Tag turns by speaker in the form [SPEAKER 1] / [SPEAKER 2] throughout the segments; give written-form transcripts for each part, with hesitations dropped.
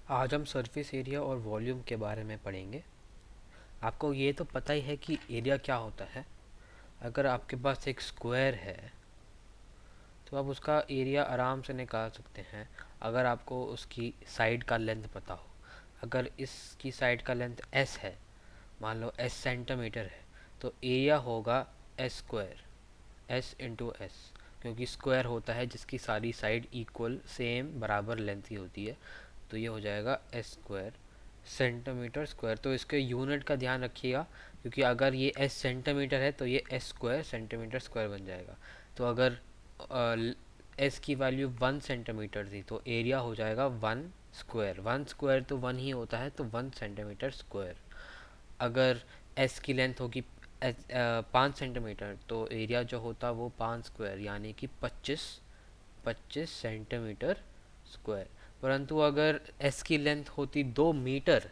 [SPEAKER 1] आज हम surface area और वॉल्यूम के बारे में पढ़ेंगे। आपको ये तो पता ही है कि एरिया क्या होता है। अगर आपके पास एक स्क्वायर है तो आप उसका एरिया आराम से निकाल सकते हैं अगर आपको उसकी साइड का लेंथ पता हो। अगर इसकी साइड का लेंथ s है, मान लो s सेंटीमीटर है, तो एरिया होगा s square, s into S, क्योंकि स्क्वायर होता है जिसकी सारी साइड इक्वल सेम बराबर लेंथ की होती है। तो ये हो जाएगा एस स्क्वायर सेंटीमीटर स्क्वायर। तो इसके यूनिट का ध्यान रखिएगा, क्योंकि अगर ये एस सेंटीमीटर है तो ये एस स्क्वायर सेंटीमीटर स्क्वायर बन जाएगा। तो अगर एस की वैल्यू 1 सेंटीमीटर थी तो एरिया हो जाएगा 1 स्क्वायर। 1 स्क्वायर तो 1 ही होता है, तो 1 सेंटीमीटर स्क्वायर। अगर एस की लेंथ होगी 5 सेंटीमीटर तो एरिया जो होता वो 5 स्क्वायर, यानी कि 25 सेंटीमीटर स्क्वायर। परंतु अगर एस की लेंथ होती 2 मीटर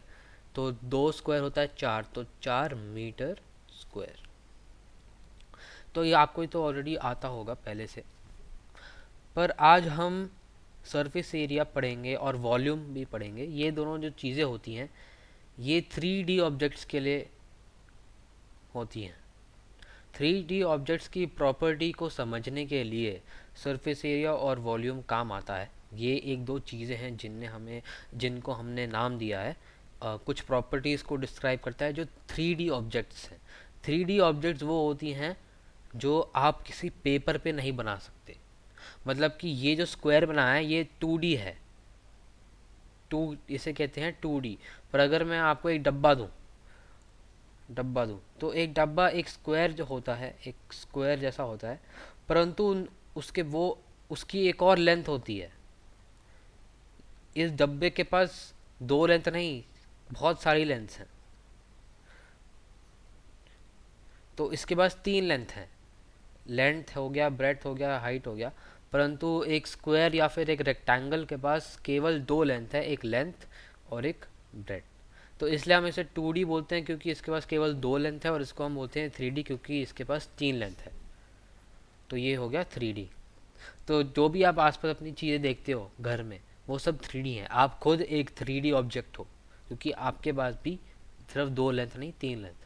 [SPEAKER 1] तो 2 स्क्वायर होता है 4, तो 4 मीटर स्क्वायर। तो ये आपको तो ऑलरेडी आता होगा पहले से। पर आज हम सरफेस एरिया पढ़ेंगे और वॉल्यूम भी पढ़ेंगे। ये दोनों जो चीज़ें होती हैं ये 3D ऑब्जेक्ट्स के लिए होती हैं। 3D ऑब्जेक्ट्स की प्रॉपर्टी को समझने के लिए सरफेस एरिया और वॉल्यूम काम आता है। ये एक दो चीज़ें हैं जिनको हमने नाम दिया है। कुछ प्रॉपर्टीज़ को डिस्क्राइब करता है जो 3D ऑब्जेक्ट्स हैं। 3D ऑब्जेक्ट्स वो होती हैं जो आप किसी पेपर पे नहीं बना सकते। मतलब कि ये जो स्क्वायर बनाया है ये 2D है, इसे कहते हैं 2D। पर अगर मैं आपको एक डब्बा दूँ तो एक डब्बा एक स्क्वायर जो होता है, एक स्क्वायर जैसा होता है, परंतु उसके वो उसकी एक और लेंथ होती है। इस डब्बे के पास दो लेंथ नहीं, बहुत सारी लेंथ हैं। तो इसके पास 3 लेंथ हैं, लेंथ हो गया, ब्रेड्थ हो गया, हाइट हो गया। परंतु एक स्क्वायर या फिर एक रेक्टेंगल के पास केवल 2 लेंथ है, एक लेंथ और एक ब्रेड्थ। तो इसलिए हम इसे 2D बोलते हैं क्योंकि इसके पास केवल 2 लेंथ है, और इसको हम बोलते हैं 3D क्योंकि इसके पास 3 लेंथ है। तो ये हो गया 3D। तो जो भी आप आसपास अपनी चीज़ें देखते हो घर में वो सब 3D है। आप खुद एक 3D ऑब्जेक्ट हो, क्योंकि आपके पास भी सिर्फ 2 लेंथ नहीं, 3 लेंथ।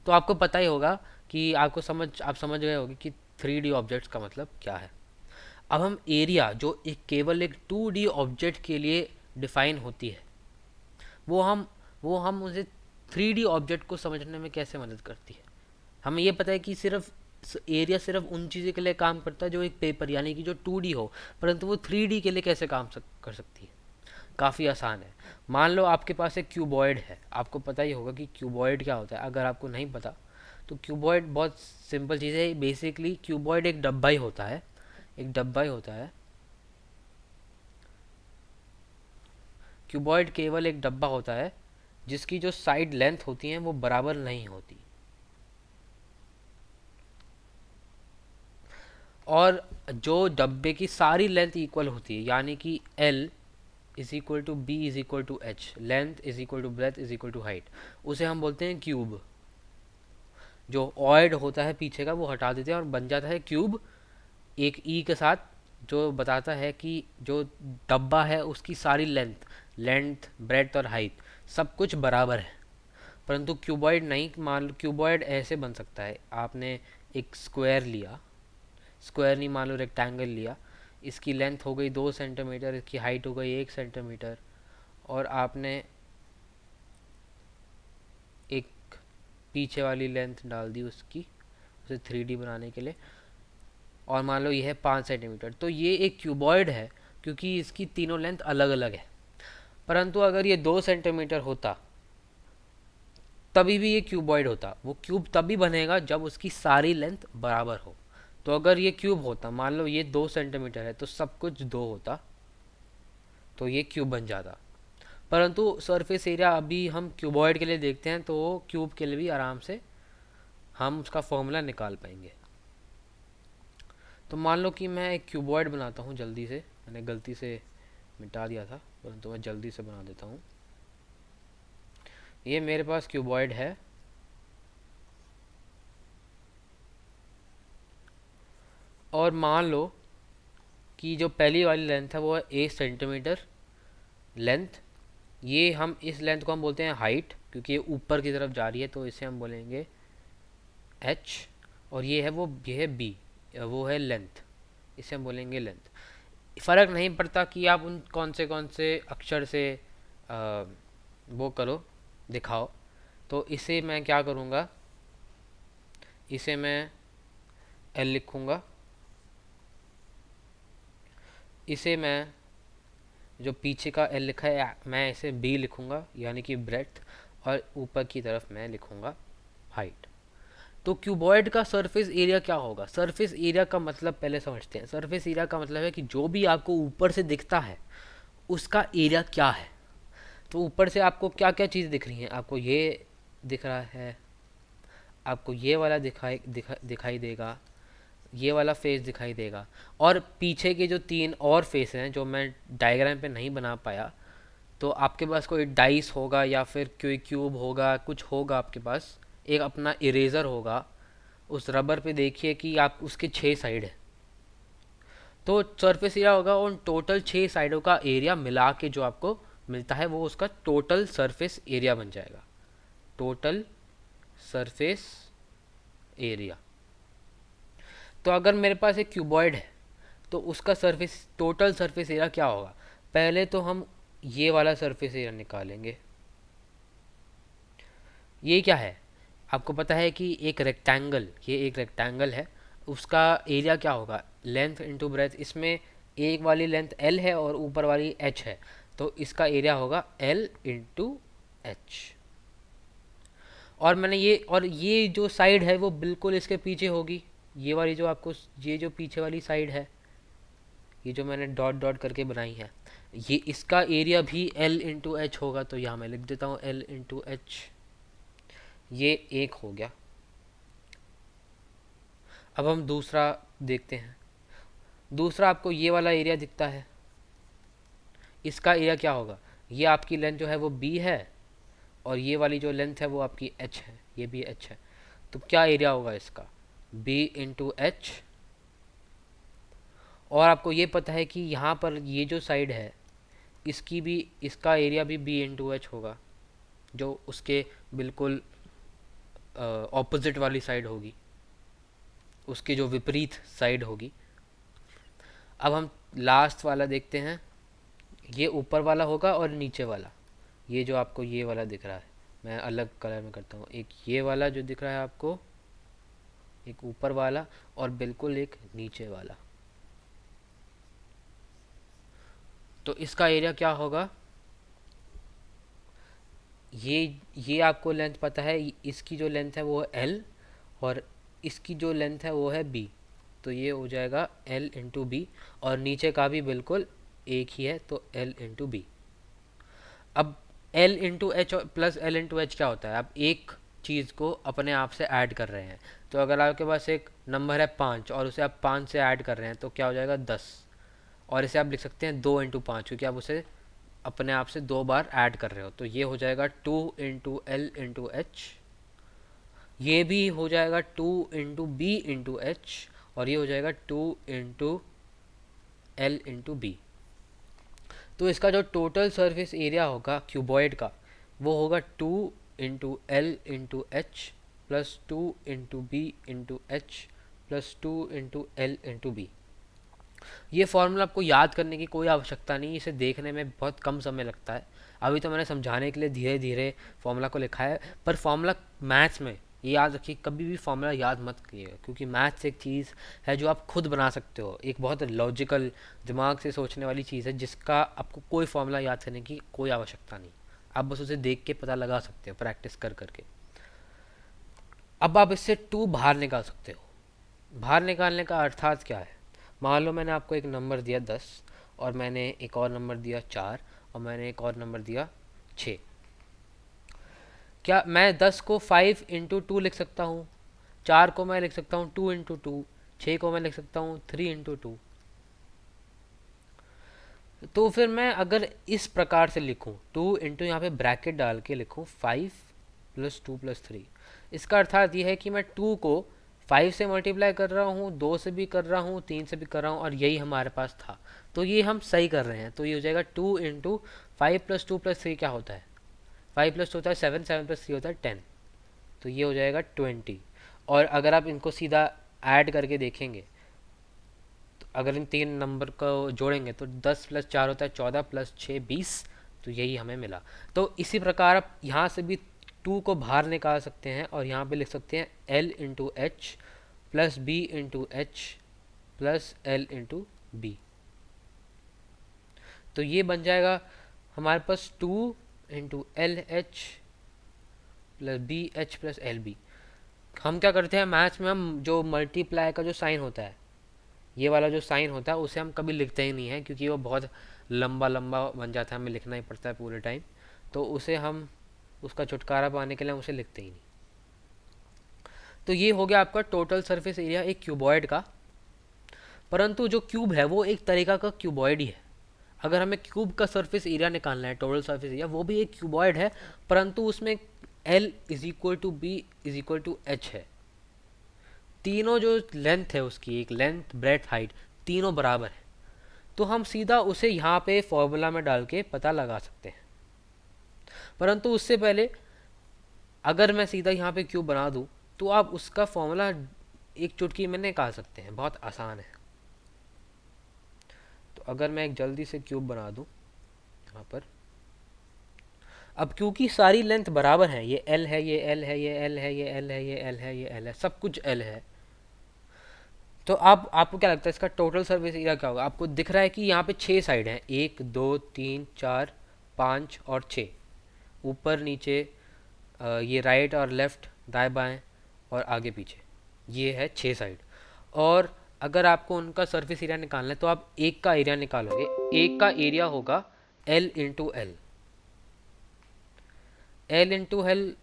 [SPEAKER 1] तो आपको पता ही होगा कि आप समझ गए होंगे कि 3D ऑब्जेक्ट्स का मतलब क्या है। अब हम एरिया जो एक केवल एक 2D ऑब्जेक्ट के लिए डिफाइन होती है, वो हम वो हम उसे 3D ऑब्जेक्ट को समझने में कैसे मदद करती है। हमें ये पता है कि सिर्फ एरिया सिर्फ उन चीज़ों के लिए काम करता है जो एक पेपर यानी कि जो 2D हो, परंतु वो 3D के लिए कैसे कर सकती है। काफ़ी आसान है। मान लो आपके पास एक क्यूबॉइड है। आपको पता ही होगा कि क्यूबॉइड क्या होता है। अगर आपको नहीं पता तो क्यूबॉइड बहुत सिंपल चीज़ है। बेसिकली क्यूबॉइड एक डब्बा ही होता है, एक डब्बा ही होता है। क्यूबॉइड केवल एक डब्बा होता है जिसकी जो साइड लेंथ होती हैं वो बराबर नहीं होती, और जो डब्बे की सारी लेंथ इक्वल होती है, यानी कि L is equal to B is equal to H, length is equal to breadth is equal to height, उसे हम बोलते हैं क्यूब। जो ऑयड होता है पीछे का वो हटा देते हैं और बन जाता है क्यूब, एक ई के साथ, जो बताता है कि जो डब्बा है उसकी सारी लेंथ ब्रेथ और हाइट सब कुछ बराबर है। परंतु क्यूबॉइड नहीं। मान लो क्यूबॉइड ऐसे बन सकता है। आपने एक स्क्वायर लिया, स्क्वायर नहीं, मान लो रेक्टेंगल लिया। इसकी लेंथ हो गई 2 सेंटीमीटर, इसकी हाइट हो गई 1 सेंटीमीटर, और आपने एक पीछे वाली लेंथ डाल दी उसकी, उसे 3D बनाने के लिए, और मान लो ये है 5 सेंटीमीटर। तो ये एक क्यूबॉइड है क्योंकि इसकी तीनों लेंथ अलग अलग है। परंतु अगर ये 2 सेंटीमीटर होता तभी भी ये क्यूबॉइड होता। वो क्यूब तभी बनेगा जब उसकी सारी लेंथ बराबर हो। तो अगर ये क्यूब होता, मान लो ये 2 सेंटीमीटर है तो सब कुछ 2 होता, तो ये क्यूब बन जाता। परंतु सरफेस एरिया अभी हम क्यूबॉइड के लिए देखते हैं, तो क्यूब के लिए भी आराम से हम उसका फॉर्मूला निकाल पाएंगे। तो मान लो कि मैं एक क्यूबॉइड बनाता हूँ जल्दी से। मैंने गलती से मिटा दिया था, परंतु मैं जल्दी से बना देता हूँ। ये मेरे पास क्यूबॉइड है, और मान लो कि जो पहली वाली लेंथ है वो है 1 सेंटीमीटर लेंथ, ये हम इस लेंथ को हम बोलते हैं हाइट, क्योंकि ये ऊपर की तरफ जा रही है, तो इसे हम बोलेंगे एच। और ये है बी, वो है लेंथ, इसे हम बोलेंगे लेंथ। फ़र्क नहीं पड़ता कि आप उन कौन से अक्षर से वो करो, दिखाओ। तो इसे मैं क्या करूँगा, इसे मैं एल लिखूँगा, इसे मैं जो पीछे का एल लिखा है मैं इसे बी लिखूँगा, यानी कि ब्रेड्थ, और ऊपर की तरफ मैं लिखूँगा हाइट। तो क्यूबॉइड का सरफेस एरिया क्या होगा? सरफेस एरिया का मतलब पहले समझते हैं। सरफेस एरिया का मतलब है कि जो भी आपको ऊपर से दिखता है उसका एरिया क्या है। तो ऊपर से आपको क्या क्या चीज़ दिख रही हैं? आपको ये दिख रहा है, आपको ये वाला दिखाई देगा, ये वाला फेस दिखाई देगा, और पीछे के जो 3 और फेस हैं जो मैं डायग्राम पे नहीं बना पाया, तो आपके पास कोई डाइस होगा या फिर कोई क्यूब होगा, कुछ होगा आपके पास, एक अपना इरेज़र होगा। उस रबर पे देखिए कि आप उसके 6 साइड है, तो सरफेस एरिया होगा उन टोटल 6 साइडों का एरिया मिला के जो आपको मिलता है वो उसका टोटल सरफेस एरिया बन जाएगा। Total surface area. तो अगर मेरे पास एक क्यूबॉइड है तो उसका सरफेस टोटल सरफेस एरिया क्या होगा? पहले तो हम ये वाला सरफेस एरिया निकालेंगे। ये क्या है? आपको पता है कि ये एक रेक्टेंगल है, उसका एरिया क्या होगा? Length into breadth. इसमें एक वाली लेंथ एल है और ऊपर वाली एच है, तो इसका एरिया होगा एल इंटू एच। और ये जो साइड है वो बिल्कुल इसके पीछे होगी। ये वाली जो आपको ये जो पीछे वाली साइड है, ये जो मैंने डॉट डॉट करके बनाई है, ये इसका एरिया भी एल इंटू एच होगा। तो यहाँ मैं लिख देता हूँ एल इंटू एच। ये एक हो गया। अब हम दूसरा देखते हैं। दूसरा आपको ये वाला एरिया दिखता है, इसका एरिया क्या होगा? ये आपकी लेंथ जो है वो बी है, और ये वाली जो लेंथ है वो आपकी एच है, ये भी एच है। तो क्या एरिया होगा इसका? B into H. और आपको ये पता है कि यहाँ पर ये जो साइड है इसका एरिया भी बी इंटू एच होगा, जो उसके बिल्कुल ऑपोजिट वाली साइड होगी, उसकी जो विपरीत साइड होगी। अब हम लास्ट वाला देखते हैं। ये ऊपर वाला होगा और नीचे वाला, ये जो आपको ये वाला दिख रहा है, मैं अलग कलर में करता हूँ। एक ये वाला जो दिख रहा है आपको, एक ऊपर वाला, और बिल्कुल एक नीचे वाला। तो इसका एरिया क्या होगा? ये आपको लेंथ पता है, इसकी जो लेंथ है वो है एल, और इसकी जो लेंथ है वो है बी। तो ये हो जाएगा एल इंटू बी, और नीचे का भी बिल्कुल एक ही है, तो एल इंटू बी। अब L into H plus L into H क्या होता है? आप एक चीज़ को अपने आप से ऐड कर रहे हैं। तो अगर आपके पास एक नंबर है 5 और उसे आप 5 से ऐड कर रहे हैं तो क्या हो जाएगा? 10। और इसे आप लिख सकते हैं 2 इंटू 5, क्योंकि आप उसे अपने आप से 2 बार ऐड कर रहे हो। तो ये हो जाएगा 2 इंटू एल इंटू एच, ये भी हो जाएगा 2 इंटू बी इंटू एच, और ये हो जाएगा 2 इंटू एल इंटू बी। तो इसका जो टोटल सरफेस एरिया होगा क्यूबॉइड का, वो होगा 2 into L into H plus 2 into B into H plus 2 into L into B. ये फॉर्मूला आपको याद करने की कोई आवश्यकता नहीं, इसे देखने में बहुत कम समय लगता है। अभी तो मैंने समझाने के लिए धीरे धीरे फॉर्मूला को लिखा है, पर फॉर्मूला मैथ्स में ये याद रखिए, कभी भी फॉर्मूला याद मत करिएगा, क्योंकि मैथ्स एक चीज़ है जो आप खुद बना सकते हो, एक बहुत लॉजिकल दिमाग से सोचने वाली चीज़ है, जिसका आपको कोई फॉर्मूला याद करने की कोई आवश्यकता नहीं। आप बस उसे देख के पता लगा सकते हो प्रैक्टिस कर करके। अब आप इससे 2 बाहर निकाल सकते हो। बाहर निकालने का अर्थात क्या है? मान लो मैंने आपको एक नंबर दिया 10, और मैंने एक और नंबर दिया 4, और मैंने एक और नंबर दिया 6। क्या मैं 10 को 5 इंटू 2 लिख सकता हूँ? 4 को मैं लिख सकता हूँ 2 इंटू 2, 6 को मैं लिख सकता हूँ 3 इंटू 2। तो फिर मैं अगर इस प्रकार से लिखूँ, 2 इंटू यहाँ पे ब्रैकेट डाल के लिखूँ 5 प्लस 2 प्लस 3, इसका अर्थात ये है कि मैं 2 को 5 से मल्टीप्लाई कर रहा हूँ, 2 से भी कर रहा हूँ, 3 से भी कर रहा हूँ, और यही हमारे पास था। तो ये हम सही कर रहे हैं। तो ये हो जाएगा 2 इंटू 5 + 2 + 3 क्या होता है? 5 + 2 होता है 7, 7 + 3 होता है 10। तो ये हो जाएगा 20। और अगर आप इनको सीधा ऐड करके देखेंगे, तो अगर इन तीन नंबर को जोड़ेंगे तो 10 + 4 होता है 14, +6 20। तो यही हमें मिला। तो इसी प्रकार आप यहाँ से भी 2 को बाहर निकाल सकते हैं और यहाँ पे लिख सकते हैं L into H plus B into H plus L into B. तो ये बन जाएगा हमारे पास 2 × LH plus BH plus LB। हम क्या करते हैं मैथ्स में, हम जो मल्टीप्लाई का जो साइन होता है, ये वाला जो साइन होता है, उसे हम कभी लिखते ही नहीं है, क्योंकि वो बहुत लंबा लंबा बन जाता है, हमें लिखना ही पड़ता है पूरे टाइम। तो उसे हम, उसका छुटकारा पाने के लिए हम उसे लिखते ही नहीं। तो ये हो गया आपका टोटल सरफेस एरिया एक क्यूबॉइड का। परंतु जो क्यूब है वो एक तरीका का क्यूबॉइड ही है। अगर हमें क्यूब का सरफेस एरिया निकालना है, टोटल सरफेस एरिया, वो भी एक क्यूबॉइड है, परंतु उसमें L = B = H है। तीनों जो लेंथ है उसकी, एक लेंथ ब्रेथ हाइट, तीनों बराबर है। तो हम सीधा उसे यहाँ पे फॉर्मूला में डाल के पता लगा सकते हैं। परंतु उससे पहले अगर मैं सीधा यहाँ पे क्यूब बना दूँ, तो आप उसका फॉर्मूला एक चुटकी में निकाल सकते हैं, बहुत आसान है। तो अगर मैं एक जल्दी से क्यूब बना दूँ यहाँ पर, अब क्योंकि सारी लेंथ बराबर है, ये L है, ये L है, ये L है, ये L है, ये L है, ये L है, सब कुछ L है। तो आपको क्या लगता है इसका टोटल सरफेस एरिया क्या होगा? आपको दिख रहा है कि यहाँ पे 6 साइड हैं, 1 2 3 4 5 और 6, ऊपर नीचे, ये राइट और लेफ्ट, दाएं बाएं और आगे पीछे, ये है 6 साइड। और अगर आपको उनका सरफेस एरिया निकालना है तो आप एक का एरिया निकालोगे। एक का एरिया होगा L into L. L into L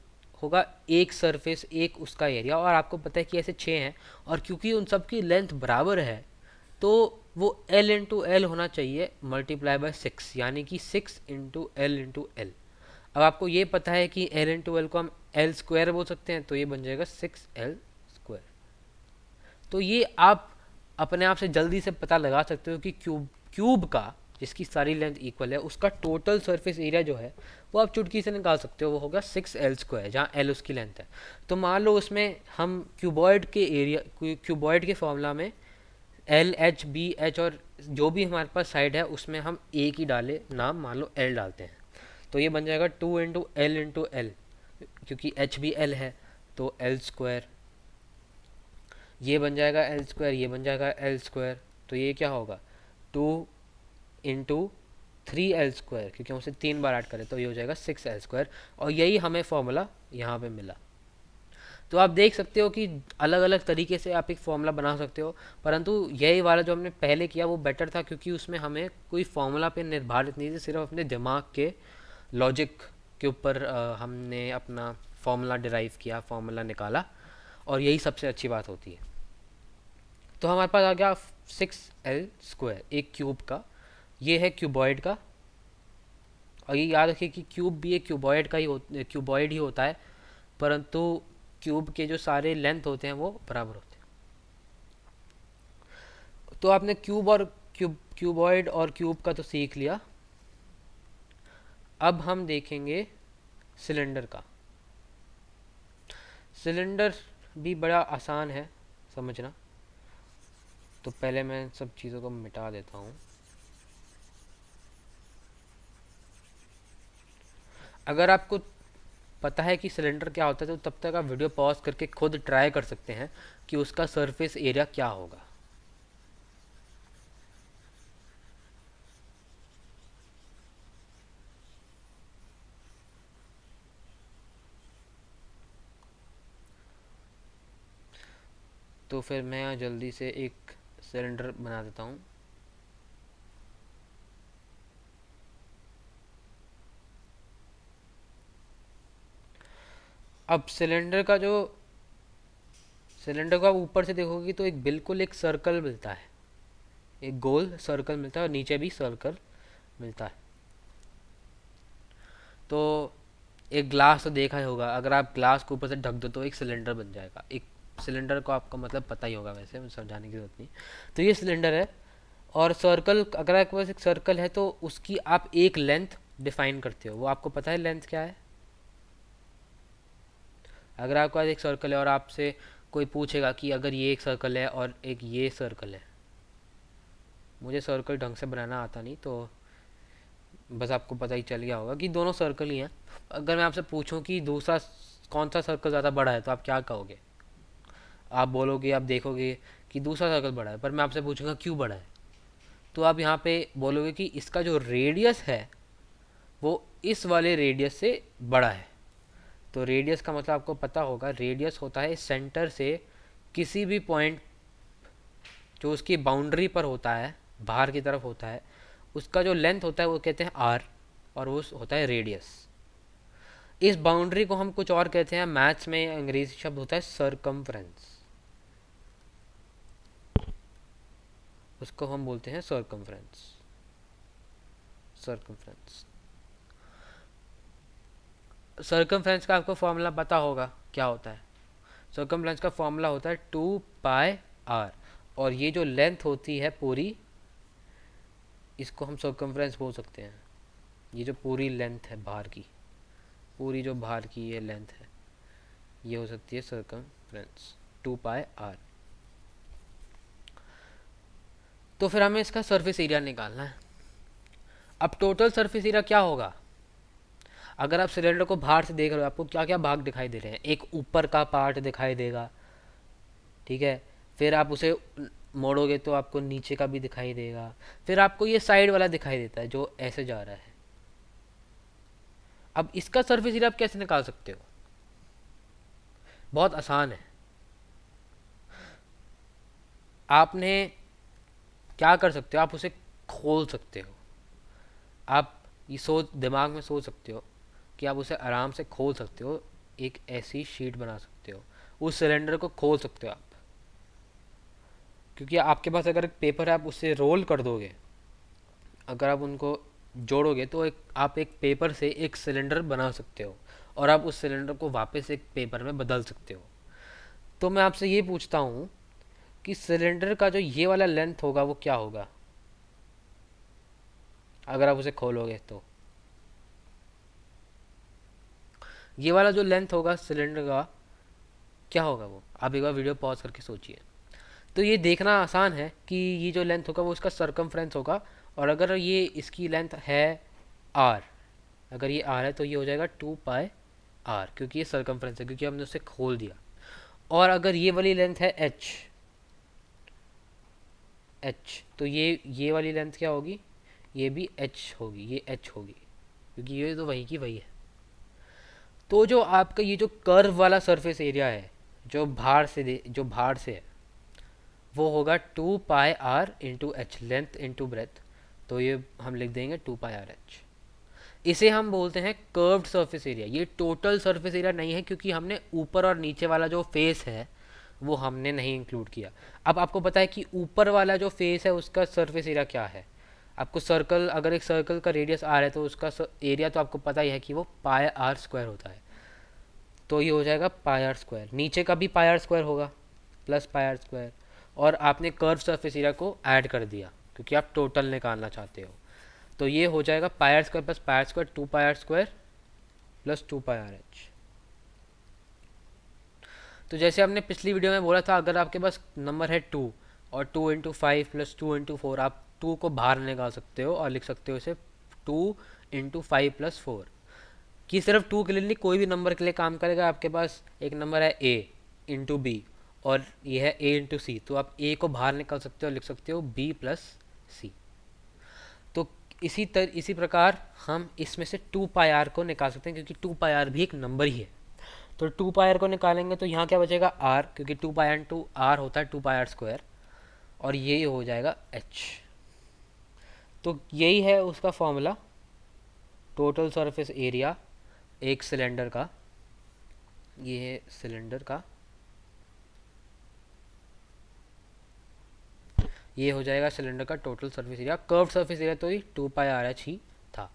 [SPEAKER 1] होगा एक सरफेस, एक उसका एरिया, और आपको पता है कि ऐसे 6 हैं, और क्योंकि उन सब की लेंथ बराबर है तो वो L इंटू एल होना चाहिए मल्टीप्लाई बाय 6, यानी कि 6 इंटू एल इंटू एल। अब आपको ये पता है कि L इंटू एल को हम L स्क्वायर बोल सकते हैं, तो ये बन जाएगा 6L स्क्वायर। तो ये आप अपने आप से जल्दी से पता लगा सकते हो कि क्यूब का, जिसकी सारी लेंथ इक्वल है, उसका टोटल सरफेस एरिया जो है वो आप चुटकी से निकाल सकते हो, वो होगा 6L स्क्वायर, जहाँ L उसकी लेंथ है। तो मान लो उसमें हम क्यूबॉइड के एरिया, क्यूबॉइड के फॉर्मूला में LH BH और जो भी हमारे पास साइड है उसमें हम एक ही डाले नाम, मान लो L डालते हैं। तो ये बन जाएगा 2 इंटू एल इंटू एल, क्योंकि H भी L है तो L स्क्वायर। ये बन जाएगा L स्क्वायर, ये बन जाएगा L स्क्वायर। तो ये क्या होगा 2 इंटू 3L स्क्वायर, क्योंकि हम उसे 3 बार ऐड करें, तो ये हो जाएगा 6L स्क्वायर। और यही हमें फॉर्मूला यहाँ पे मिला। तो आप देख सकते हो कि अलग अलग तरीके से आप एक फॉर्मूला बना सकते हो, परंतु यही वाला जो हमने पहले किया वो बेटर था, क्योंकि उसमें हमें कोई फॉर्मूला पे निर्धारित नहीं थी, सिर्फ अपने दिमाग के लॉजिक के ऊपर हमने अपना फॉर्मूला डिराइव किया, फॉर्मूला निकाला, और यही सबसे अच्छी बात होती है। तो हमारे पास आ गया 6L स्क्वायर एक क्यूब का, ये है क्यूबॉइड का। और ये याद रखिए कि क्यूब भी एक क्यूबॉइड ही होता है, परंतु क्यूब के जो सारे लेंथ होते हैं वो बराबर होते हैं। तो आपने क्यूबॉइड और क्यूब का तो सीख लिया। अब हम देखेंगे सिलेंडर का। सिलेंडर भी बड़ा आसान है समझना। तो पहले मैं सब चीज़ों को मिटा देता हूँ। अगर आपको पता है कि सिलेंडर क्या होता है तो तब तक आप वीडियो पॉज करके खुद ट्राई कर सकते हैं कि उसका सरफेस एरिया क्या होगा। तो फिर मैं जल्दी से एक सिलेंडर बना देता हूँ। अब सिलेंडर को आप ऊपर से देखोगे तो एक बिल्कुल एक सर्कल मिलता है, एक गोल सर्कल मिलता है, और नीचे भी सर्कल मिलता है। तो एक ग्लास तो देखा ही होगा, अगर आप ग्लास को ऊपर से ढक दो तो एक सिलेंडर बन जाएगा, एक सिलेंडर को आपको मतलब पता ही होगा, वैसे मुझे समझाने की जरूरत नहीं। तो ये सिलेंडर है, और सर्कल, अगर आपके पास एक सर्कल है तो उसकी आप एक लेंथ डिफाइन करते हो, वो आपको पता है लेंथ क्या है? अगर आपके पास एक सर्कल है और आपसे कोई पूछेगा कि अगर ये एक सर्कल है और एक ये सर्कल है, मुझे सर्कल ढंग से बनाना आता नहीं, तो बस आपको पता ही चल गया होगा कि दोनों सर्कल ही हैं। अगर मैं आपसे पूछूं कि दूसरा कौन सा सर्कल ज़्यादा बड़ा है, तो आप क्या कहोगे? आप बोलोगे, आप देखोगे कि दूसरा सर्कल बड़ा है, पर मैं आपसे पूछूंगा क्यों बड़ा है, तो आप यहाँ पे बोलोगे कि इसका जो रेडियस है वो इस वाले रेडियस से बड़ा है। तो रेडियस का मतलब आपको पता होगा, रेडियस होता है सेंटर से किसी भी पॉइंट जो उसकी बाउंड्री पर होता है, बाहर की तरफ होता है, उसका जो लेंथ होता है वो कहते हैं आर, और वो होता है रेडियस। इस बाउंड्री को हम कुछ और कहते हैं, मैथ्स में अंग्रेजी शब्द होता है सरकमफ्रेंस, उसको हम बोलते हैं सरकमफ्रेंस। सरकमफ्रेंस सरकमफ्रेंस का आपको फॉर्मूला पता होगा क्या होता है? सर्कमफ्रेंस का फॉर्मूला होता है 2πr, और ये जो लेंथ होती है पूरी, इसको हम सर्कमफ्रेंस बोल सकते हैं। ये जो पूरी लेंथ है बाहर की, पूरी जो बाहर की ये लेंथ है, ये हो सकती है सर्कमफ्रेंस 2πr। तो फिर हमें इसका सरफेस एरिया निकालना है। अब टोटल सरफेस एरिया क्या होगा? अगर आप सिलेंडर को बाहर से देख रहे हो, आपको क्या क्या भाग दिखाई दे रहे हैं? एक ऊपर का पार्ट दिखाई देगा, ठीक है, फिर आप उसे मोड़ोगे तो आपको नीचे का भी दिखाई देगा, फिर आपको ये साइड वाला दिखाई देता है जो ऐसे जा रहा है। अब इसका सरफेस एरिया आप कैसे निकाल सकते हो? बहुत आसान है। आपने क्या कर सकते हो, आप उसे खोल सकते हो। आप ये सोच, दिमाग में सोच सकते हो कि आप उसे आराम से खोल सकते हो, एक ऐसी शीट बना सकते हो, उस सिलेंडर को खोल सकते हो आप। क्योंकि आपके पास अगर एक पेपर है, आप उससे रोल कर दोगे, अगर आप उनको जोड़ोगे तो आप एक पेपर से एक सिलेंडर बना सकते हो, और आप उस सिलेंडर को वापस एक पेपर में बदल सकते हो। तो मैं आपसे ये पूछता हूँ कि सिलेंडर का जो ये वाला लेंथ होगा वो क्या होगा अगर आप उसे खोलोगे? तो ये वाला जो लेंथ होगा सिलेंडर का, क्या होगा वो? आप एक बार वीडियो पॉज करके सोचिए। तो ये देखना आसान है कि ये जो लेंथ होगा वो इसका सरकमफ्रेंस होगा, और अगर ये इसकी लेंथ है आर, अगर ये आर है तो ये हो जाएगा 2πr, क्योंकि ये सरकमफ्रेंस है, क्योंकि हमने उसे खोल दिया। और अगर ये वाली लेंथ है एच, तो ये वाली लेंथ क्या होगी? ये भी एच होगी, ये एच होगी, क्योंकि ये तो वही की वही है। तो जो आपका ये जो कर्व वाला सरफेस एरिया है, जो बाहर से है, वो होगा 2πr into H, length into breadth. तो ये हम लिख देंगे 2πrh। इसे हम बोलते हैं कर्व्ड सरफेस एरिया। ये टोटल सरफेस एरिया नहीं है, क्योंकि हमने ऊपर और नीचे वाला जो फेस है वो हमने नहीं इंक्लूड किया। अब आपको पता है कि ऊपर वाला जो फेस है उसका सरफेस एरिया क्या है। आपको सर्कल, अगर एक सर्कल का रेडियस आर है तो उसका एरिया तो आपको पता ही है कि वो πr² होता है। तो ये हो जाएगा πr²। नीचे का भी πr² होगा, प्लस πr²। और आपने कर्व सरफेस एरिया को ऐड कर दिया क्योंकि आप टोटल निकालना चाहते हो। तो ये हो जाएगा πr² plus πr², 2πr² plus 2πrh। तो जैसे हमने पिछली वीडियो में बोला था, अगर आपके पास नंबर है 2 और 2 × 5 प्लस 2 × 4, आप 2 को बाहर निकाल सकते हो और लिख सकते हो इसे 2 × 5 + 4। कि सिर्फ 2 के लिए नहीं, कोई भी नंबर के लिए काम करेगा। आपके पास एक नंबर है a इंटू बी और ये है a इंटू सी, तो आप a को बाहर निकाल सकते हो, लिख सकते हो b + c। तो इसी प्रकार हम इसमें से 2πr को निकाल सकते हैं, क्योंकि 2πr भी एक नंबर ही है। तो 2πr को निकालेंगे तो यहाँ क्या बचेगा r, क्योंकि 2πr होता है 2πr², और ये हो जाएगा h। तो यही है उसका फॉर्मूला, टोटल सरफेस एरिया एक सिलेंडर का। ये है सिलेंडर का, ये हो जाएगा सिलेंडर का total surface area. Curved surface area तो ही 2πrh ही था।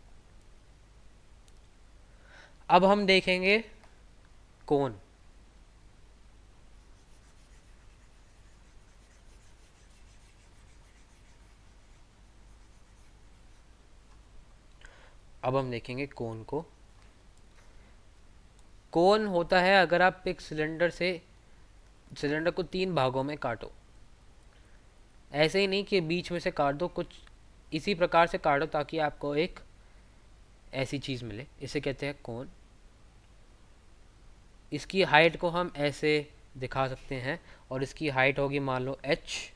[SPEAKER 1] अब हम देखेंगे कोन। अब हम देखेंगे कोन को। कोन होता है अगर आप एक सिलेंडर को 3 भागों में काटो, ऐसे ही नहीं कि बीच में से काट दो, कुछ इसी प्रकार से काटो ताकि आपको एक ऐसी चीज़ मिले, इसे कहते हैं कोन। इसकी हाइट को हम ऐसे दिखा सकते हैं और इसकी हाइट होगी मान लो h।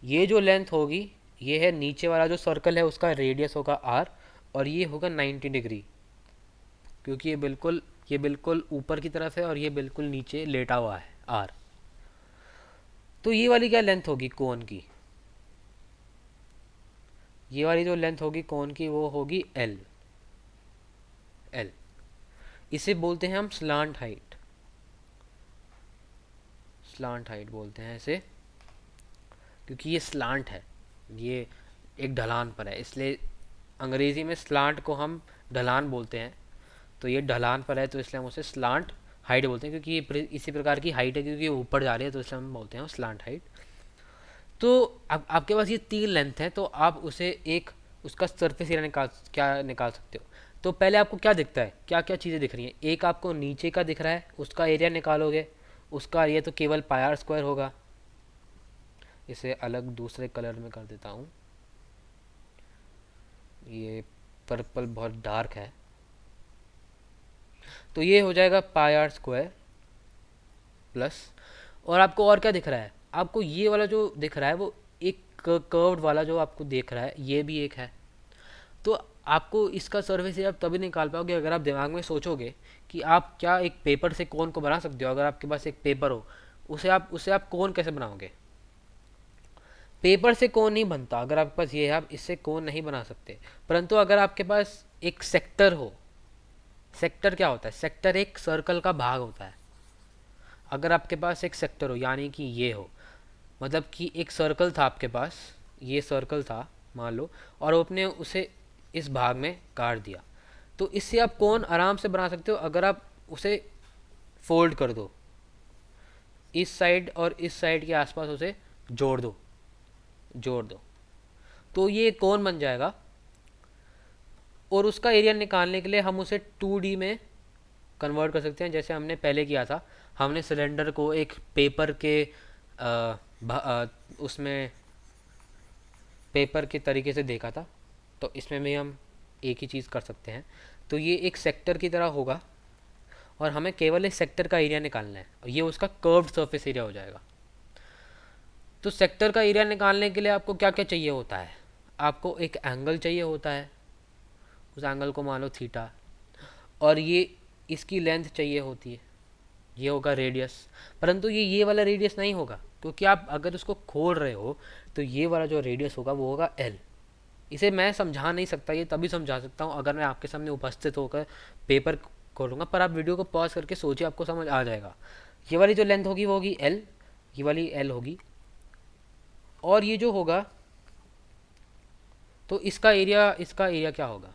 [SPEAKER 1] ये जो लेंथ होगी ये है, नीचे वाला जो सर्कल है उसका रेडियस होगा r और ये होगा 90 डिग्री, क्योंकि ये बिल्कुल ऊपर की तरफ है और ये बिल्कुल नीचे लेटा हुआ है r। तो ये वाली क्या लेंथ होगी कोन की, ये वाली जो लेंथ होगी कोन की वो होगी l। इसे बोलते हैं हम स्लांट हाइट, बोलते हैं इसे, क्योंकि ये स्लांट है, ये एक ढलान पर है, इसलिए अंग्रेज़ी में स्लांट को हम ढलान बोलते हैं। तो ये ढलान पर है तो इसलिए हम उसे स्लांट हाइट बोलते हैं, क्योंकि ये इसी प्रकार की हाइट है, क्योंकि ये ऊपर जा रही है तो इसलिए हम बोलते हैं स्लांट हाइट। तो अब आपके पास ये 3 लेंथ है, तो आप उसे एक उसका सरफेस एरिया निकाल सकते हो। तो पहले आपको क्या दिखता है, क्या क्या चीज़ें दिख रही हैं। एक आपको नीचे का दिख रहा है, उसका एरिया निकालोगे, उसका एरिया तो केवल पाई आर स्क्वायर होगा। इसे अलग दूसरे कलर में कर देता हूँ, ये पर्पल बहुत डार्क है, तो ये हो जाएगा पाई आर स्क्वायर प्लस। और आपको और क्या दिख रहा है, आपको ये वाला जो दिख रहा है वो एक कर्व्ड वाला जो आपको दिख रहा है, ये भी एक है। तो आपको इसका सर्फेस एरिया आप तभी निकाल पाओगे अगर आप दिमाग में सोचोगे कि आप क्या एक पेपर से कोन को बना सकते हो। अगर आपके पास एक पेपर हो, उसे आप कोन कैसे बनाओगे। पेपर से कोन नहीं बनता, अगर आपके पास ये है आप इससे कोन नहीं बना सकते। परंतु अगर आपके पास एक सेक्टर हो, सेक्टर क्या होता है, सेक्टर एक सर्कल का भाग होता है। अगर आपके पास एक सेक्टर हो यानी कि ये हो, मतलब कि एक सर्कल था आपके पास, ये सर्कल था मान लो, और आपने उसे इस भाग में काट दिया, तो इससे आप कोन आराम से बना सकते हो अगर आप उसे फोल्ड कर दो, इस साइड और इस साइड के आसपास उसे जोड़ दो, तो ये कोन बन जाएगा। और उसका एरिया निकालने के लिए हम उसे 2D में कन्वर्ट कर सकते हैं, जैसे हमने पहले किया था। हमने सिलेंडर को एक पेपर के उसमें पेपर के तरीके से देखा था, तो इसमें भी हम एक ही चीज़ कर सकते हैं। तो ये एक सेक्टर की तरह होगा और हमें केवल एक सेक्टर का एरिया निकालना है, और ये उसका कर्व्ड सरफेस एरिया हो जाएगा। तो सेक्टर का एरिया निकालने के लिए आपको क्या क्या चाहिए होता है, आपको एक एंगल चाहिए होता है, उस एंगल को मान लो थीटा, और ये इसकी लेंथ चाहिए होती है, ये होगा रेडियस। परंतु ये वाला रेडियस नहीं होगा, क्योंकि आप अगर उसको खोल रहे हो तो ये वाला जो रेडियस होगा वो होगा एल। इसे मैं समझा नहीं सकता, ये तभी समझा सकता हूँ अगर मैं आपके सामने उपस्थित होकर पेपर खोलूँगा, पर आप वीडियो को पॉज करके सोचिए, आपको समझ आ जाएगा। ये वाली जो लेंथ होगी वो होगी एल, ये वाली एल होगी, और ये जो होगा तो इसका एरिया क्या होगा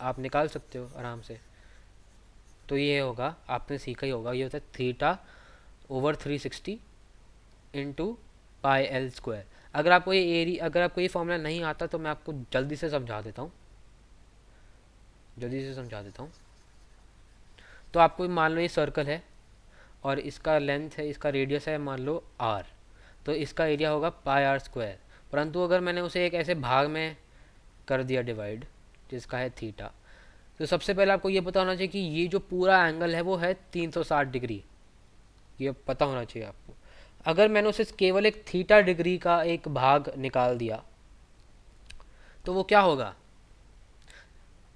[SPEAKER 1] आप निकाल सकते हो आराम से। तो ये होगा, आपने सीखा ही होगा, ये होता है theta over 360 into pi L square. अगर आपको ये फॉर्मूला नहीं आता तो मैं आपको जल्दी से समझा देता हूँ, तो आपको मान लो ये सर्कल है और इसका लेंथ है, इसका रेडियस है मान लो r, तो इसका एरिया होगा पाई आर स्क्वायर। परंतु अगर मैंने उसे एक ऐसे भाग में कर दिया डिवाइड जिसका है थीटा, तो सबसे पहले आपको ये पता होना चाहिए कि ये जो पूरा एंगल है वो है 360 डिग्री, ये पता होना चाहिए आपको। अगर मैंने उसे केवल एक थीटा डिग्री का एक भाग निकाल दिया तो वो क्या होगा,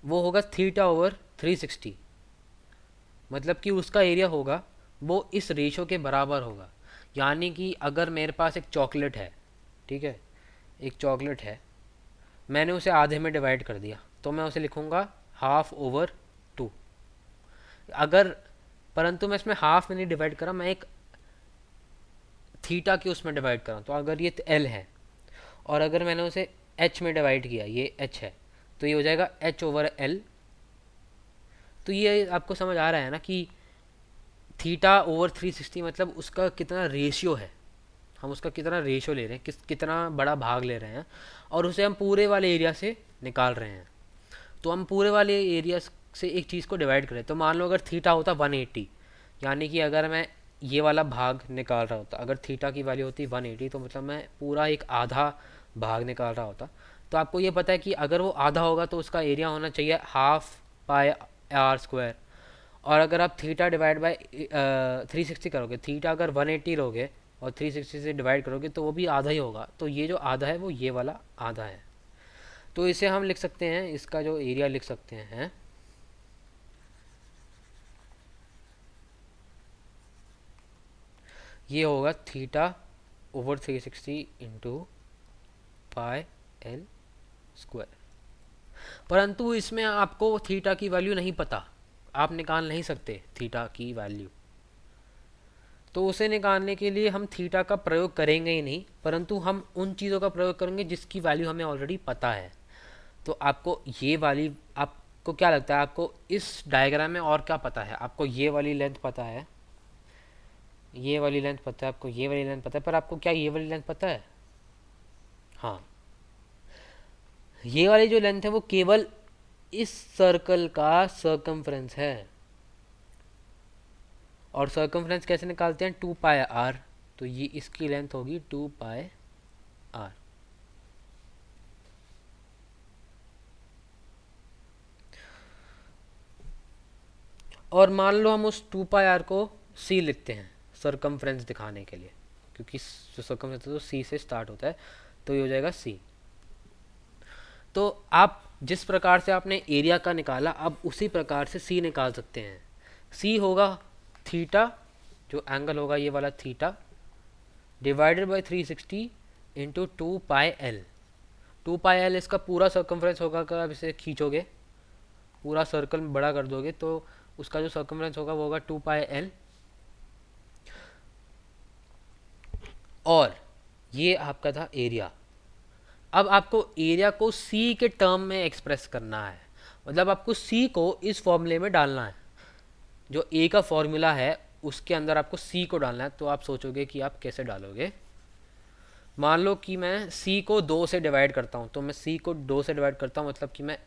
[SPEAKER 1] वो होगा थीटा ओवर 360, मतलब कि उसका एरिया होगा वो इस रेशो के बराबर होगा। यानी कि अगर मेरे पास एक चॉकलेट है, ठीक है, एक चॉकलेट है, मैंने उसे आधे में डिवाइड कर दिया, तो मैं उसे लिखूँगा हाफ ओवर 2। परंतु मैं इसमें हाफ में नहीं डिवाइड करा, मैं एक थीटा के उसमें डिवाइड करा, तो अगर ये एल है और अगर मैंने उसे एच में डिवाइड किया, ये एच है, तो ये हो जाएगा एच ओवर एल। तो ये आपको समझ आ रहा है ना कि थीटा ओवर 360 मतलब उसका कितना रेशियो है, हम उसका कितना रेशियो ले रहे हैं, कितना बड़ा भाग ले रहे हैं, और उसे हम पूरे वाले एरिया से निकाल रहे हैं, तो हम पूरे वाले एरिया से एक चीज़ को डिवाइड करें। तो मान लो अगर थीटा होता 180, यानी कि अगर मैं ये वाला भाग निकाल रहा होता, अगर थीटा की वैल्यू होती 180, तो मतलब मैं पूरा एक आधा भाग निकाल रहा होता। तो आपको ये पता है कि अगर वो आधा होगा तो उसका एरिया होना चाहिए हाफ पाई आर स्क्वायर। और अगर आप थीटा डिवाइड बाई 360 करोगे, थीटा अगर 180 लोगे और 360 से डिवाइड करोगे तो वो भी आधा ही होगा। तो ये जो आधा है वो ये वाला आधा है। तो इसे हम लिख सकते हैं, इसका जो एरिया लिख सकते हैं, ये होगा theta over 360 into pi L square. परंतु इसमें आपको थीटा की वैल्यू नहीं पता, आप निकाल नहीं सकते थीटा की वैल्यू। तो उसे निकालने के लिए हम थीटा का प्रयोग करेंगे ही नहीं, परंतु हम उन चीज़ों का प्रयोग करेंगे जिसकी वैल्यू हमें ऑलरेडी पता है। तो आपको ये वाली, आपको क्या लगता है आपको इस डायग्राम में और क्या पता है? आपको ये वाली लेंथ पता है, ये वाली लेंथ पता है, आपको ये वाली लेंथ पता है, पर आपको क्या ये वाली लेंथ पता है? हाँ, ये वाली जो लेंथ है वो केवल इस सर्कल का सर्कमफ्रेंस है। और सर्कमफ्रेंस कैसे निकालते हैं? 2 पाई आर। तो ये इसकी लेंथ होगी 2 पाई आर। और मान लो हम उस 2 पाई आर को सी लिखते हैं सर्कमफ्रेंस दिखाने के लिए, क्योंकि जो सर्कमफ्रेंस है तो सी से स्टार्ट होता है, तो ये हो जाएगा सी। तो आप जिस प्रकार से आपने एरिया का निकाला, अब उसी प्रकार से सी निकाल सकते हैं। सी होगा थीटा, जो एंगल होगा ये वाला theta, divided by 360 into 2 pi L. 2 pi L इसका पूरा सर्कमफ्रेंस होगा। अगर आप इसे खींचोगे, पूरा सर्कल में बड़ा कर दोगे, तो उसका जो सर्कमफ्रेंस होगा वो होगा 2 पाई एल। और ये आपका था एरिया। अब आपको एरिया को सी के टर्म में एक्सप्रेस करना है, मतलब आपको सी को इस फॉर्मूले में डालना है। जो ए का फॉर्मूला है उसके अंदर आपको सी को डालना है। तो आप सोचोगे कि आप कैसे डालोगे। मान लो कि मैं सी को 2 से डिवाइड करता हूँ, तो मैं सी को 2 से डिवाइड करता हूँ, मतलब कि मैं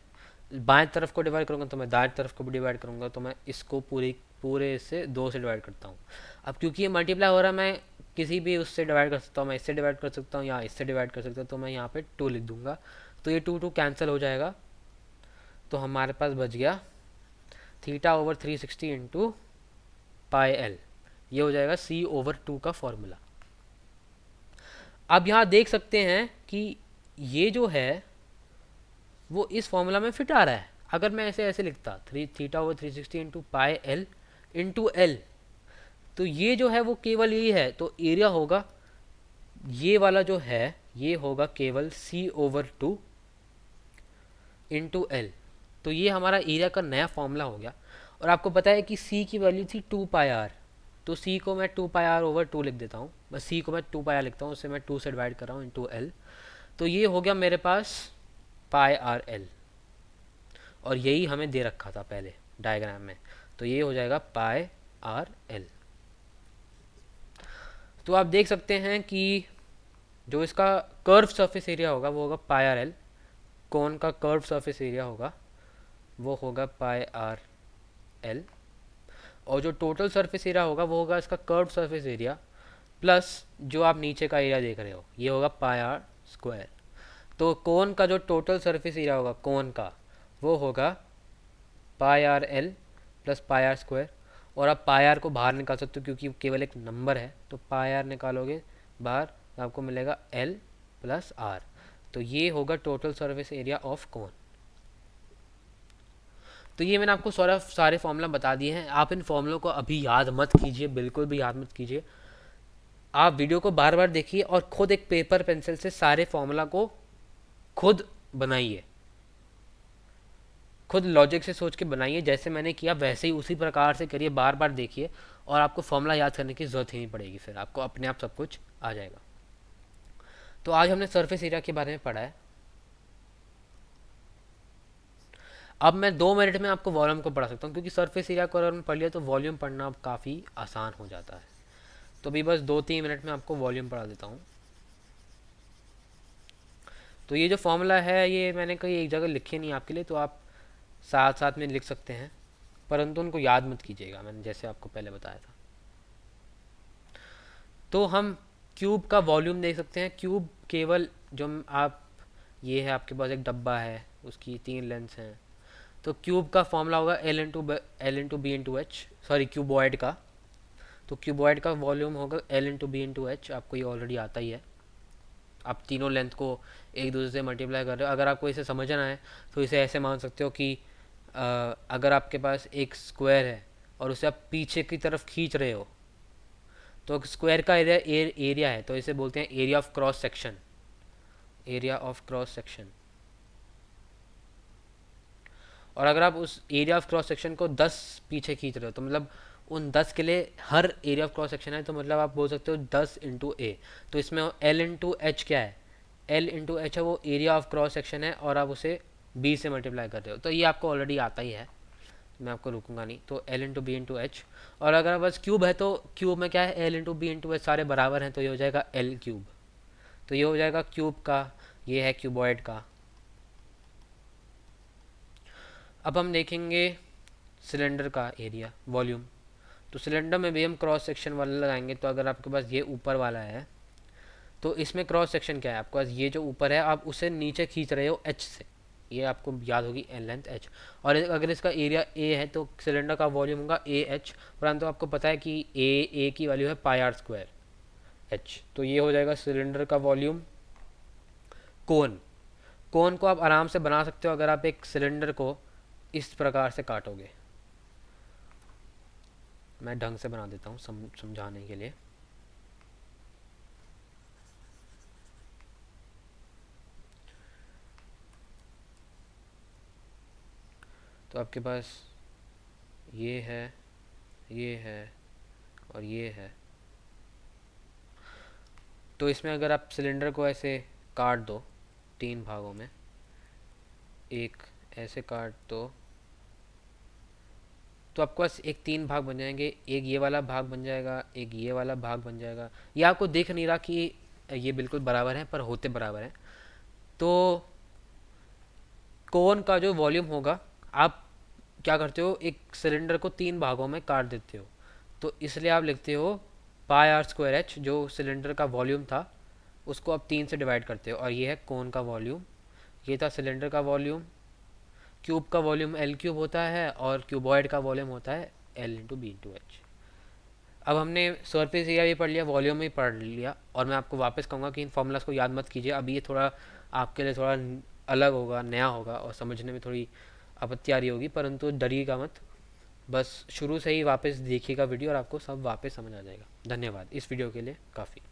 [SPEAKER 1] बाएं तरफ को डिवाइड करूँगा तो मैं दाएं तरफ को भी डिवाइड करूँगा, तो मैं इसको पूरे से 2 से डिवाइड करता हूँ। अब क्योंकि ये मल्टीप्लाई हो रहा है, मैं किसी भी उससे डिवाइड कर सकता हूँ, मैं इससे डिवाइड कर सकता हूँ या इससे डिवाइड कर सकता हूँ, तो मैं यहाँ पे 2 लिख दूंगा। तो ये 2 कैंसिल हो जाएगा, तो हमारे पास बच गया theta over 360 into pi L. ये हो जाएगा सी ओवर 2 का फॉर्मूला। अब यहाँ देख सकते हैं कि ये जो है वो इस फॉर्मूला में फिट आ रहा है। अगर मैं ऐसे लिखता theta over 360 into pi L into L, तो ये जो है वो केवल यही है। तो एरिया होगा ये वाला जो है, ये होगा केवल सी ओवर 2 इंटू एल। तो ये हमारा एरिया का नया फॉर्मूला हो गया। और आपको पता है कि सी की वैल्यू थी 2 पाई आर, तो सी को मैं 2 पाई आर ओवर 2 लिख देता हूँ। बस सी को मैं 2 पाई आर लिखता हूँ, उससे मैं 2 से डिवाइड कर रहा हूँ इंटू एल। तो ये हो गया मेरे पास पाई आर एल, और यही हमें दे रखा था पहले डायग्राम में। तो ये हो जाएगा पाई आर एल। तो आप देख सकते हैं कि जो इसका कर्व सरफेस एरिया होगा वो होगा पाई आर एल। कोन का कर्व सरफेस एरिया होगा वो होगा पाई आर एल। और जो टोटल सरफेस एरिया होगा वो होगा इसका कर्व सरफेस एरिया प्लस जो आप नीचे का एरिया देख रहे हो, ये होगा पाई आर स्क्वायर। तो कोन का जो टोटल सरफेस एरिया होगा कोन का, वो होगा pi r l plus pi r square. और आप पाई आर को बाहर निकाल सकते हो क्योंकि केवल एक नंबर है, तो पाई आर निकालोगे बाहर तो आपको मिलेगा एल प्लस आर। तो ये होगा total surface area of cone. तो ये मैंने आपको सारे फॉर्मूला बता दिए हैं। आप इन फॉर्मूलों को अभी याद मत कीजिए, बिल्कुल भी याद मत कीजिए। आप वीडियो को बार बार देखिए और खुद एक पेपर पेंसिल से सारे फॉर्मूला को खुद बनाइए, खुद लॉजिक से सोच के बनाइए। जैसे मैंने किया वैसे ही उसी प्रकार से करिए, बार बार देखिए, और आपको फॉर्मूला याद करने की ज़रूरत ही नहीं पड़ेगी, फिर आपको अपने आप सब कुछ आ जाएगा। तो आज हमने सरफेस एरिया के बारे में पढ़ा है। अब मैं 2 मिनट में आपको वॉल्यूम को पढ़ा सकता हूँ, क्योंकि सरफेस एरिया को अगर हमने पढ़ लिया तो वॉल्यूम पढ़ना काफ़ी आसान हो जाता है। तो अभी बस 2-3 मिनट में आपको वॉल्यूम पढ़ा देता हूँ। तो ये जो फॉर्मूला है ये मैंने कहीं एक जगह लिखे नहीं आपके लिए, तो आप साथ साथ में लिख सकते हैं, परंतु उनको याद मत कीजिएगा, मैंने जैसे आपको पहले बताया था। तो हम क्यूब का वॉल्यूम देख सकते हैं। क्यूब केवल जो आप, ये है आपके पास एक डब्बा है, उसकी 3 लेंस हैं, तो क्यूब का फॉर्मूला होगा L/B/H, सॉरी क्यूबॉइड का। तो क्यूबॉइड का वॉल्यूम होगा L/B/H, आपको ये ऑलरेडी आता ही है। आप तीनों लेंथ को एक दूसरे से मल्टीप्लाई कर रहे हो। अगर आपको इसे समझना है तो इसे ऐसे मान सकते हो कि अगर आपके पास एक स्क्वायर है और उसे आप पीछे की तरफ खींच रहे हो, तो स्क्वायर का एरिया है, तो इसे बोलते हैं area of cross section. Area of cross section. और अगर आप उस एरिया ऑफ क्रॉस सेक्शन को 10 पीछे खींच रहे हो, तो मतलब उन 10 के लिए हर एरिया ऑफ क्रॉस सेक्शन है, तो मतलब आप बोल सकते हो 10 × A। तो इसमें L/H क्या है? L/H है वो एरिया ऑफ क्रॉस सेक्शन है, और आप उसे B से मल्टीप्लाई कर रहे हो, तो ये आपको ऑलरेडी आता ही है, मैं आपको रुकूंगा नहीं। तो L/B/H। और अगर बस क्यूब है तो क्यूब में क्या है, L/B/H सारे बराबर हैं, तो ये हो जाएगा L³ तो ये हो जाएगा क्यूब का, ये है क्यूबॉइड का। अब हम देखेंगे सिलेंडर का एरिया, वॉल्यूम। तो सिलेंडर में भी हम क्रॉस सेक्शन वाला लगाएंगे। तो अगर आपके पास ये ऊपर वाला है, तो इसमें क्रॉस सेक्शन क्या है, आपके पास ये जो ऊपर है आप उसे नीचे खींच रहे हो H से, ये आपको याद होगी लेंथ H। और अगर इसका एरिया A है तो सिलेंडर का वॉल्यूम होगा AH, परंतु आपको पता है कि A की वैल्यू है πr² H। तो ये हो जाएगा सिलेंडर का वॉल्यूम। कोन, कोन को आप आराम से बना सकते हो अगर आप एक सिलेंडर को इस प्रकार से काटोगे। मैं ढंग से बना देता हूँ समझाने के लिए। तो आपके पास ये है, ये है और ये है। तो इसमें अगर आप सिलेंडर को ऐसे काट दो 3 भागों में, एक ऐसे काट दो, तो आपके पास एक 3 भाग बन जाएंगे। एक ये वाला भाग बन जाएगा, एक ये वाला भाग बन जाएगा। ये आपको दिख नहीं रहा कि ये बिल्कुल बराबर है, पर होते बराबर हैं। तो कोन का जो वॉल्यूम होगा, आप क्या करते हो, एक सिलेंडर को 3 भागों में काट देते हो, तो इसलिए आप लिखते हो πr²H, जो सिलेंडर का वॉल्यूम था उसको आप 3 से डिवाइड करते हो, और ये है कोन का वॉल्यूम। ये था सिलेंडर का वॉल्यूम। क्यूब का वॉल्यूम L³ होता है, और क्यूबॉइड का वॉल्यूम होता है L/B/H। अब हमने सरफेस एरिया भी पढ़ लिया, वॉल्यूम भी पढ़ लिया, और मैं आपको वापस कहूँगा कि इन फॉर्मूलाज को याद मत कीजिए। अब ये थोड़ा आपके लिए थोड़ा अलग होगा, नया होगा, और समझने में थोड़ी आपत्ति आ रही होगी, परंतु डरिएगा मत। बस शुरू से ही वापस देखिएगा वीडियो और आपको सब वापस समझ आ जाएगा। धन्यवाद, इस वीडियो के लिए काफ़ी।